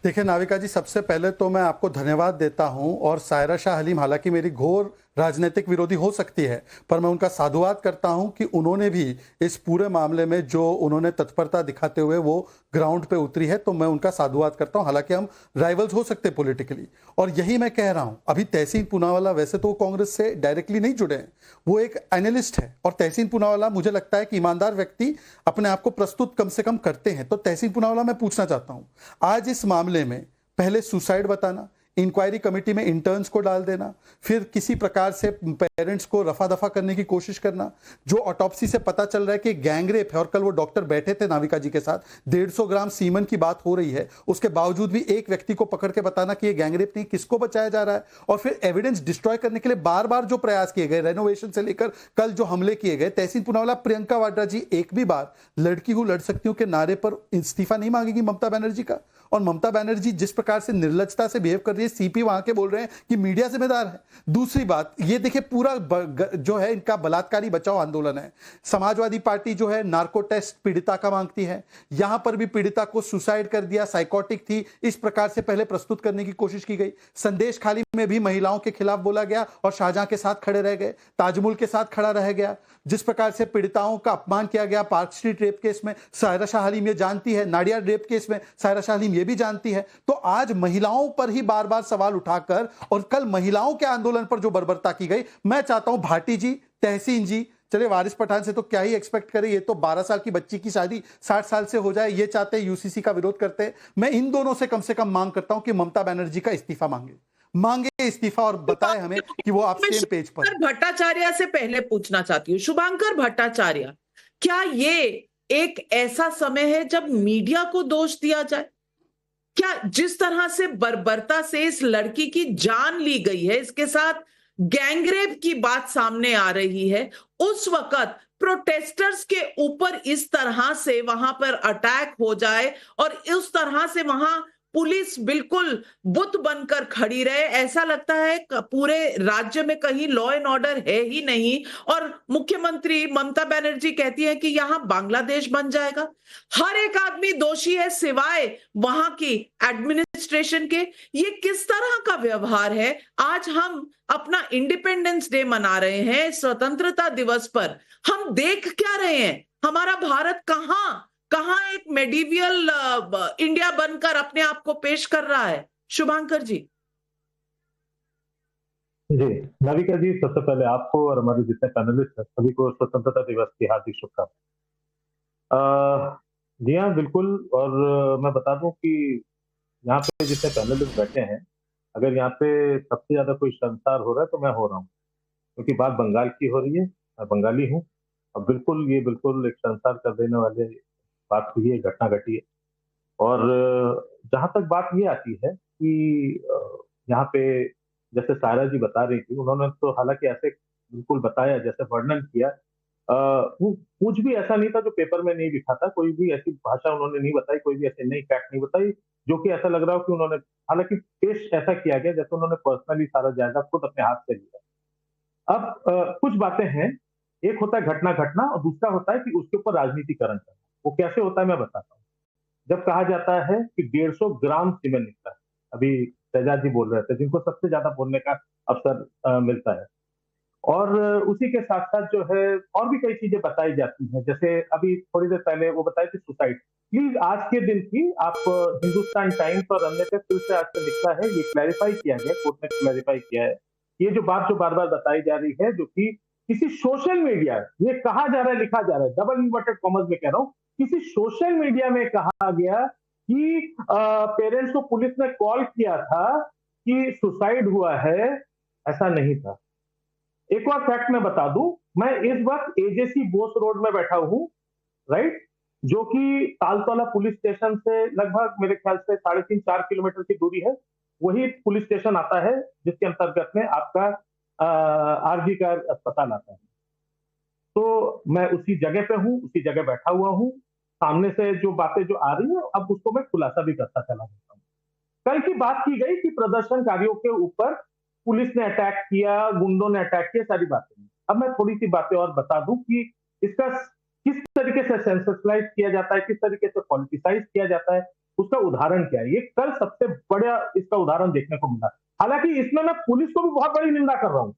देखिए नाविका जी, सबसे पहले तो मैं आपको धन्यवाद देता हूं और सायरा शाह हलीम हालांकि मेरी घोर राजनीतिक विरोधी हो सकती है, पर मैं उनका साधुवाद करता हूं कि उन्होंने भी इस पूरे मामले में जो उन्होंने तत्परता दिखाते हुए वो ग्राउंड पे उतरी है, तो मैं उनका साधुवाद करता हूं। हालांकि हम राइवल्स हो सकते पॉलिटिकली, और यही मैं कह रहा हूं। अभी तहसीन पूनावाला वैसे तो कांग्रेस से डायरेक्टली नहीं जुड़े हैं, वो एक एनालिस्ट है, और तहसीन पूनावाला मुझे लगता है कि ईमानदार व्यक्ति अपने आप को प्रस्तुत कम से कम करते हैं। तो तहसीन पूनावाला, मैं पूछना चाहता हूं, आज इस मामले में पहले सुसाइड बताना, इंक्वायरी कमेटी में इंटर्न्स को डाल देना, फिर किसी प्रकार से पेरेंट्स को रफा दफा करने की कोशिश करना, जो ऑटोप्सी से पता चल रहा है कि गैंगरेप है, और कल वो डॉक्टर बैठे थे नाविका जी के साथ, 150 ग्राम सीमन की बात हो रही है, उसके बावजूद भी एक व्यक्ति को पकड़ के बताना कि ये गैंगरेप नहीं, किसको बचाया जा रहा है। और फिर एविडेंस डिस्ट्रॉय करने के लिए बार बार जो प्रयास किए गए, रेनोवेशन से लेकर कल जो हमले किए गए, तहसीन पूनावाला, प्रियंका वाड्रा जी एक भी बार लड़की हूं लड़ सकती हूं के नारे पर इस्तीफा नहीं मांगेगी ममता बनर्जी का। और ममता बनर्जी जिस प्रकार से निर्लजता से बिहेव कर रही है, सीपी वहां के बोल रहे हैं कि मीडिया जिम्मेदार है। दूसरी बात, ये देखिए पूरा जो है इनका बलात्कारी बचाओ आंदोलन है। समाजवादी पार्टी जो है नार्को टेस्ट पीड़िता का मांगती है, यहां पर भी पीड़िता को सुसाइड कर दिया, साइकोटिक थी, इस प्रकार से पहले प्रस्तुत करने की कोशिश की गई। संदेश खाली में भी महिलाओं के खिलाफ बोला गया और शाहजहां के साथ खड़े रह गए, ताजमुल के साथ खड़ा रह गया। जिस प्रकार से पीड़िताओं का अपमान किया गया पार्क स्ट्रीट रेप केस में, सायरा शाह हलीम ये जानती है, नाडिया रेप केस में सायरा शाह हलीम ये भी जानती है। तो आज महिलाओं पर ही बार बार सवाल उठाकर, और कल महिलाओं के आंदोलन पर जो बर्बरता की गई, मैं चाहता हूं भाटी जी, तहसीन जी, चले वारिस पठान से तो क्या ही एक्सपेक्ट करें, ये तो 12 साल की बच्ची की शादी 60 साल से हो जाए, ये चाहते हैं, यूसीसी का विरोध करते हैं। मैं इन दोनों से कम मांग करता हूं कि ममता बनर्जी का इस्तीफा मांगे इस्तीफा, और बताएं हमें कि वो आप सेम पेज पर। शुभंकर भट्टाचार्य से पहले पूछना चाहती हूँ, शुभंकर भट्टाचार्य, क्या ये एक ऐसा समय है जब मीडिया को दोष दिया जाए? क्या जिस तरह से बर्बरता से इस लड़की की जान ली गई है, इसके साथ गैंगरेप की बात सामने आ रही है, उस वक्त प्रोटेस्टर्स के ऊपर इस तरह से वहां पर अटैक हो जाए और उस तरह से वहां पुलिस बिल्कुल बुत बनकर खड़ी रहे, ऐसा लगता है पूरे राज्य में कहीं लॉ एंड ऑर्डर है ही नहीं। और मुख्यमंत्री ममता बनर्जी कहती है कि यहां बांग्लादेश बन जाएगा। हर एक आदमी दोषी है सिवाय वहां की एडमिनिस्ट्रेशन के। ये किस तरह का व्यवहार है? आज हम अपना इंडिपेंडेंस डे मना रहे हैं, स्वतंत्रता दिवस पर हम देख क्या रहे हैं? हमारा भारत कहां कहां एक मेडिवियल इंडिया बनकर अपने आप को पेश कर रहा है? शुभांकर जी। जी नाविका जी, सबसे पहले आपको और हमारे जितने पैनलिस्ट हैं सभी को स्वतंत्रता दिवस की हार्दिक शुभकामनाएं। जी हाँ, बिल्कुल। और मैं बता दूं कि यहाँ पे जितने पैनलिस्ट बैठे हैं, अगर यहाँ पे सबसे ज्यादा कोई शर्मसार हो रहा है तो मैं हो रहा हूँ, क्योंकि बात बंगाल की हो रही है, मैं बंगाली हूँ, और बिल्कुल ये बिल्कुल एक शर्मसार कर देने वाले बात हुई है, घटना घटी है। और जहां तक बात ये आती है कि यहाँ पे जैसे सायरा जी बता रही थी, उन्होंने तो हालांकि ऐसे बिल्कुल बताया, जैसे वर्णन किया, वो कुछ भी ऐसा नहीं था जो पेपर में नहीं लिखा था, कोई भी ऐसी भाषा उन्होंने नहीं बताई, कोई भी ऐसी नई फैक्ट नहीं बताई जो कि ऐसा लग रहा हो कि उन्होंने, हालांकि पेश ऐसा किया गया जैसे उन्होंने पर्सनली सारा जायजा खुद अपने हाथ से लिया। अब कुछ बातें हैं, एक होता है घटना घटना, और दूसरा होता है कि उसके ऊपर राजनीतिकरण करना। वो कैसे होता है मैं बताता हूँ। जब कहा जाता है कि 150 ग्राम सीमेंट निकला है, अभी शहजाद जी बोल रहे थे, जिनको सबसे ज्यादा बोलने का अवसर मिलता है, और उसी के साथ साथ जो है और भी कई चीजें बताई जाती हैं, जैसे अभी थोड़ी देर पहले वो बताई थी सुसाइड। प्लीज आज के दिन की आप हिंदुस्तान टाइम्स और अन्य पे फिर से आज से लिखा है, ये क्लैरिफाई किया गया, कोर्ट ने क्लैरिफाई किया है, ये जो बात जो बार बार बताई जा रही है, जो कि किसी सोशल मीडिया, ये कहा जा रहा है, लिखा जा रहा है, डबल इन्वर्टेड कॉमर्स में कह रहा हूं, किसी सोशल मीडिया में कहा गया कि पेरेंट्स को पुलिस ने कॉल किया था कि सुसाइड हुआ है, ऐसा नहीं था। एक और फैक्ट मैं बता दूं, मैं इस वक्त एजेसी बोस रोड में बैठा हूं, राइट, जो कि तालतोला पुलिस स्टेशन से लगभग मेरे ख्याल से 3.5-4 किलोमीटर की दूरी है। वही पुलिस स्टेशन आता है जिसके अंतर्गत में आपका आरजी का अस्पताल आता है। तो मैं उसी जगह पे हूँ, उसी जगह बैठा हुआ हूँ। सामने से जो बातें जो आ रही है, अब उसको मैं खुलासा भी करता चला जाता हूँ। कल की बात की गई कि प्रदर्शनकारियों के ऊपर पुलिस ने अटैक किया, गुंडों ने अटैक किया, सारी बातें। अब मैं थोड़ी सी बातें और बता दूं कि इसका किस तरीके से सेंसेशनलाइज किया जाता है, किस तरीके से पॉलिटिसाइज किया जाता है, उसका उदाहरण क्या है। ये कल सबसे बड़ा इसका उदाहरण देखने को मिला। हालांकि इसमें मैं पुलिस को भी बहुत बड़ी निंदा कर रहा हूं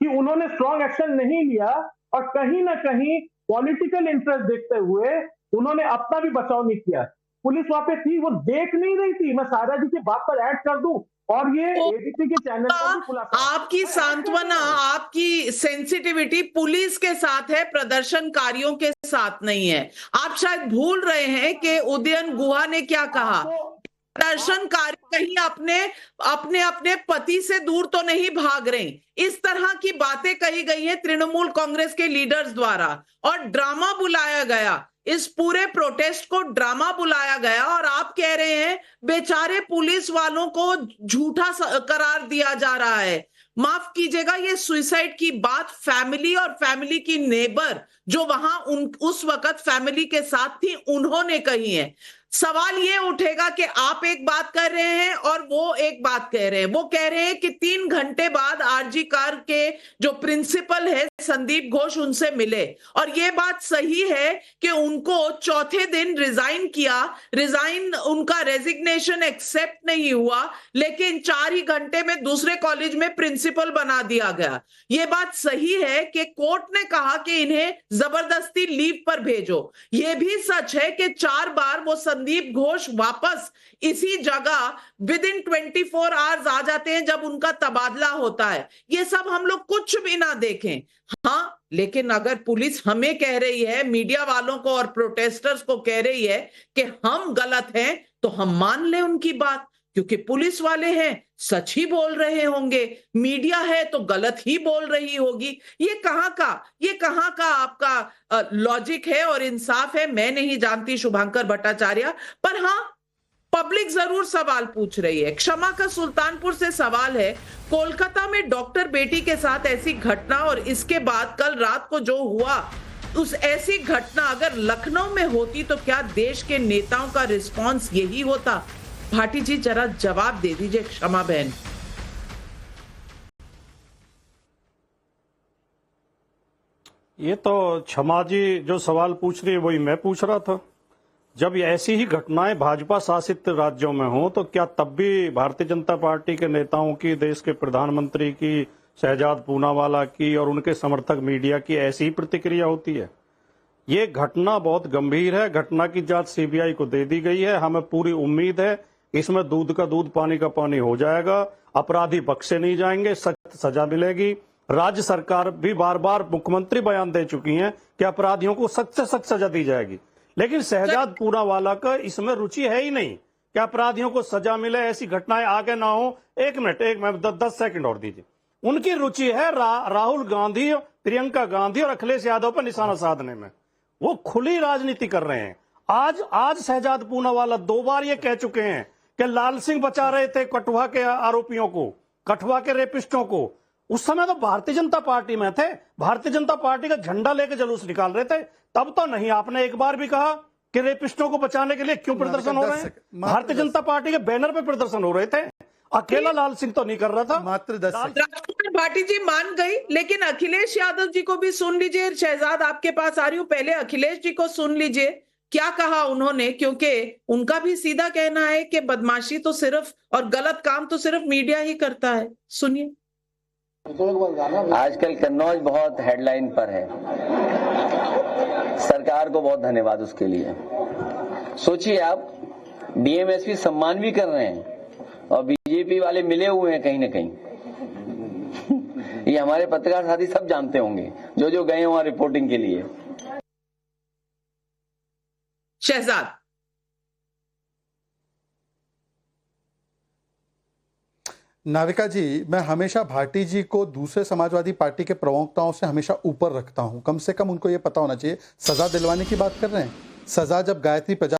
कि उन्होंने स्ट्रॉन्ग एक्शन नहीं लिया और कहीं ना कहीं पॉलिटिकल इंटरेस्ट देखते हुए उन्होंने अपना भी बचाव नहीं किया। पुलिस वहां पे थी, वो देख नहीं रही थी। मैं सायरा जी की बात पर ऐड कर दूं और ये एबीपी के चैनल पर भी खुलासा, आपकी सांत्वना, आपकी सेंसिटिविटी पुलिस के साथ है, प्रदर्शनकारियों के साथ नहीं है। आप शायद भूल रहे हैं कि उदयन गुहा ने क्या कहा। प्रदर्शनकारी कहीं अपने अपने अपने पति से दूर तो नहीं भाग रहे। इस तरह की बातें कही गई है तृणमूल कांग्रेस के लीडर्स द्वारा और ड्रामा बुलाया गया। इस पूरे प्रोटेस्ट को ड्रामा बुलाया गया और आप कह रहे हैं बेचारे पुलिस वालों को झूठा करार दिया जा रहा है। माफ कीजिएगा, ये सुसाइड की बात फैमिली और फैमिली की नेबर जो वहां उस वक्त फैमिली के साथ थी उन्होंने कही है। सवाल ये उठेगा कि आप एक बात कर रहे हैं और वो एक बात कह रहे हैं। वो कह रहे हैं कि 3 घंटे बाद आरजी कार के जो प्रिंसिपल है संदीप घोष उनसे मिले और ये बात सही है कि उनको चौथे दिन रिजाइन किया, उनका रेजिग्नेशन एक्सेप्ट नहीं हुआ, लेकिन 4 ही घंटे में दूसरे कॉलेज में प्रिंसिपल बना दिया गया। ये बात सही है कि कोर्ट ने कहा कि इन्हें जबरदस्ती लीव पर भेजो। ये भी सच है कि 4 बार वो संदीप घोष वापस इसी जगह विद इन 24 आवर्स आ जाते हैं जब उनका तबादला होता है। ये सब हम लोग कुछ भी ना देखें। हाँ, लेकिन अगर पुलिस हमें कह रही है, मीडिया वालों को और प्रोटेस्टर्स को कह रही है कि हम गलत हैं, तो हम मान लें उनकी बात, क्योंकि पुलिस वाले हैं सच ही बोल रहे होंगे, मीडिया है तो गलत ही बोल रही होगी। ये कहां का आपका लॉजिक है और इंसाफ है, मैं नहीं जानती शुभांकर भट्टाचार्य। पर हाँ, पब्लिक जरूर सवाल पूछ रही है। क्षमा का सुल्तानपुर से सवाल है, कोलकाता में डॉक्टर बेटी के साथ ऐसी घटना और इसके बाद कल रात को जो हुआ, उस ऐसी घटना अगर लखनऊ में होती तो क्या देश के नेताओं का रिस्पॉन्स यही होता? भाटी जी जरा जवाब दे दीजिए क्षमा बहन। ये तो क्षमा जी जो सवाल पूछ रही है वही मैं पूछ रहा था। जब ऐसी ही घटनाएं भाजपा शासित राज्यों में हो तो क्या तब भी भारतीय जनता पार्टी के नेताओं की, देश के प्रधानमंत्री की, शहजाद पूनावाला की और उनके समर्थक मीडिया की ऐसी ही प्रतिक्रिया होती है? ये घटना बहुत गंभीर है। घटना की जांच सीबीआई को दे दी गई है। हमें पूरी उम्मीद है इसमें दूध का दूध पानी का पानी हो जाएगा, अपराधी बख्शे नहीं जाएंगे, सख्त सजा मिलेगी। राज्य सरकार भी बार बार, मुख्यमंत्री बयान दे चुकी हैं कि अपराधियों को सख्त से सख्त सजा दी जाएगी, लेकिन शहजाद पूनावाला का इसमें रुचि है ही नहीं कि अपराधियों को सजा मिले, ऐसी घटनाएं आगे ना हो। एक मिनट 10 सेकंड और दीजिए। उनकी रुचि है राहुल गांधी, प्रियंका गांधी और अखिलेश यादव पर निशाना साधने में। वो खुली राजनीति कर रहे हैं। आज शहजाद पूनावाला 2 बार ये कह चुके हैं कि लाल सिंह बचा रहे थे कठुआ के आरोपियों को, कठुआ के रेपिस्टों को। उस समय तो भारतीय जनता पार्टी में थे, भारतीय जनता पार्टी का झंडा लेकर जुलूस निकाल रहे थे, तब तो नहीं। आपने एक बार भी कहा कि रेपिस्टों को बचाने के लिए क्यों प्रदर्शन हो रहे हैं? भारतीय जनता पार्टी के बैनर पे प्रदर्शन हो रहे थे, अकेला लाल सिंह तो नहीं कर रहा था। मात्र 10 सेकंड। भाटी जी मान गई, लेकिन अखिलेश यादव जी को भी सुन लीजिए। शहजाद आपके पास आ रही हूं, पहले अखिलेश जी को सुन लीजिए क्या कहा उन्होंने, क्योंकि उनका भी सीधा कहना है कि बदमाशी तो सिर्फ और गलत काम तो सिर्फ मीडिया ही करता है। सुनिए। आजकल कन्नौज बहुत हेडलाइन पर है, सरकार को बहुत धन्यवाद उसके लिए। सोचिए आप, डीएमएसपी सम्मान भी कर रहे हैं और बीजेपी वाले मिले हुए हैं कहीं ना कहीं। ये हमारे पत्रकार साथी सब जानते होंगे जो गए वहां रिपोर्टिंग के लिए। शहजाद, नाविका जी, मैं हमेशा भाटी जी को दूसरे समाजवादी पार्टी के प्रवक्ताओं से हमेशा ऊपर रखता हूं। कम से कम उनको यह पता होना चाहिए, सजा दिलवाने की बात कर रहे हैं। सजा जब गायत्री प्रजा